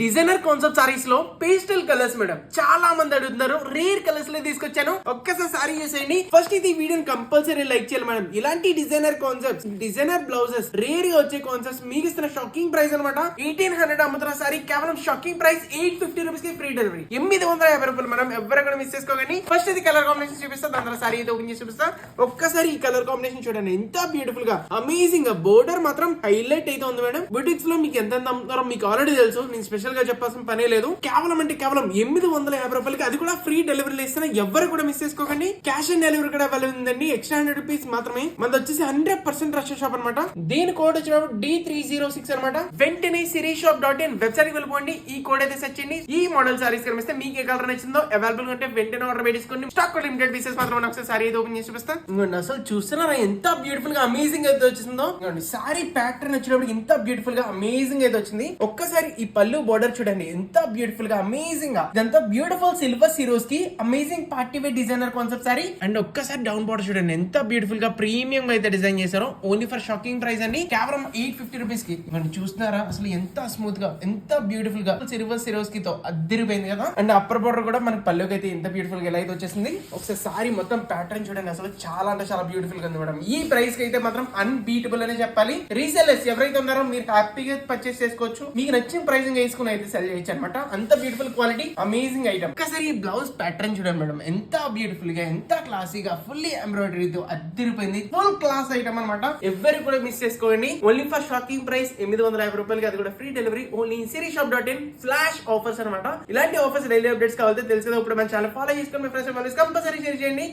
Designer concept saris లో pastel colours madam చాలా మంది అడుగుతున్నారు. రేర్ కలర్స్ లో తీసుకొచ్చాను. ఒక్కసారి సారీ చూసేయండి. ఫస్ట్ ఇది వీడియోని కంపల్సరీ లైక్ చేయాలి మేడం. ఇలాంటి designer concepts, designer blouses, rare గా వచ్చే కాన్సెప్ట్స్ మీకు ఇస్తున్న షాకింగ్ ప్రైస్ అనమాట. 1800 అమ్ముతున్న సారీ కేవలం షాకింగ్ ప్రైస్ 850 రూపీస్ కి ఫ్రీ డెలివరీ. 850 రూపాయలు మేడం. ఎవరు కూడా మిస్ చేసుకోకండి. ఫస్ట్ ఇది కలర్ కాంబినేషన్ చూపిస్తా, దాని తర్వాత సారీ అయితే ఓపెన్ చేసి చూపిస్తా. ఒక్కసారి ఈ కలర్ కాంబినేషన్ చూడండి, ఎంత బ్యూటిఫుల్ గా అమేజింగ్ గా బోర్డర్ మాత్రం హైలైట్ అయితే ఉంది మేడం. బుటిక్స్ లో మీకు ఎంత అమ్ముతారో మీకు ఆల్రెడీ తెలుసు. నేను స్పెషల్ గా చెప్పాల్సిన పనే లేదు. కేవలం అంటే కేవలం 850 రూపాయలకి, అది కూడా ఫ్రీ డెలివరీ ఇస్తున్నా. ఎవరు కూడా మిస్ చేసుకోకండి. క్యాష్ ఆన్ డెలివరీ కూడా అవైలబుల్ ఉందండి. ఎక్స్ట్రా 100 రూపీస్ మాత్రమే. మనది వచ్చేసి 100% రష్ షాప్ అనమాట. దీని కోడ్ వచ్చినప్పుడు D306 అనమాట. వెంటనే sirisshop.in వెబ్సైట్ కి వెళ్ళిపోండి. ఈ కోడ్ అయితే సెర్చ్ చేయండి. ఈ మోడల్ సారీస్ కనిపిస్తే మీకు ఏ కలర్ నచ్చిందో అవైలబుల్ ఉంటే వెంటనే ఆర్డర్ పెట్టేసుకోండి. స్టాక్ లిమిటెడ్ పీసెస్ మాత్రం ఒకసారి సారీ అయితే ఓపెన్ చేసి చూపిస్తాను. ఇంకోండి, అసలు చూస్తున్నారా ఎంత బ్యూటిఫుల్ గా అమేజింగ్ అయితే వచ్చిందో. సారీ ప్యాటర్న్ వచ్చినప్పుడు ఎంత బ్యూటిఫుల్ గా అమేజింగ్ అయితే వచ్చింది. ఒక్కసారి ఈ పళ్ళు బోర్డర్ చూడండి, ఎంత బ్యూటిఫుల్ గా అమేజింగ్ గా. ఇదంతా బ్యూటిఫుల్ సిల్వర్ సిరోస్ కి amazing party wear designer concept sari. And ఒక్కసారి డౌన్ బోర్డర్ చూడండి, ఎంత బ్యూటిఫుల్ గా ప్రీమియం అయితే డిజైన్ చేశారో. ఓన్లీ ఫర్ షాకింగ్ ప్రైస్ అండి, కేవలం 850 రూపీస్ కి. ఇవన్నీ చూస్తున్నారా అసలు ఎంత స్మూత్ గా, ఎంత బ్యూటిఫుల్ గా సిల్వర్ సిరోస్ కి తో అద్దరిపోయింది కదా. అండ్ అప్పర్ బోర్డర్ కూడా మనకి పళ్ళుకి అయితే ఎంత బ్యూటిఫుల్ గా ఎలా అయితే వచ్చేసింది. ఒకసారి సారీ మొత్తం ప్యాటర్న్ చూడండి, అసలు చాలా అంటే చాలా బ్యూటిఫుల్ గా ఉంది మేడం. ఈ ప్రైస్ కి అయితే మాత్రం అన్బీటబుల్ అనే చెప్పాలి. రీసెల్లర్స్ ఎవరైతే ఉన్నారో మీరు హ్యాపీగా పర్చేస్ చేసుకోవచ్చు. మీకు నచ్చిన ప్రైసింగ్ వేసుకుని అయితే సెల్ చేయొచ్చు అనమాట. అంత బ్యూటిఫుల్ క్వాలిటీ అమేజింగ్ ఐటమ్. ఒకసారి ఈ బ్లౌజ్ ప్యాటర్న్ చూడండి మేడం, ఎంత బ్యూటిఫుల్ గా, ఎంత క్లాసీగా, ఫుల్లీ ఎంబ్రాయిడరీతో అద్దరిపోయింది. ఫుల్ క్లాస్ ఐటమ్ అనమాట. ఎవరు కూడా మిస్ చేసుకోండి. ఓన్లీ ఫర్ షాకింగ్ ప్రైస్ 850 రూపాయలకి, అది కూడా free delivery. Only sirisshop.in flash offers అనమాట. ఇలాంటి ఆఫర్స్ డైలీ అప్డేట్స్ కావాలంటే తెలుసు. ఇప్పుడు మన ఛానల్ ఫాలో చేసుకొని మీ ఫ్రెండ్స్ కంపల్సరీ షేర్ చేయండి.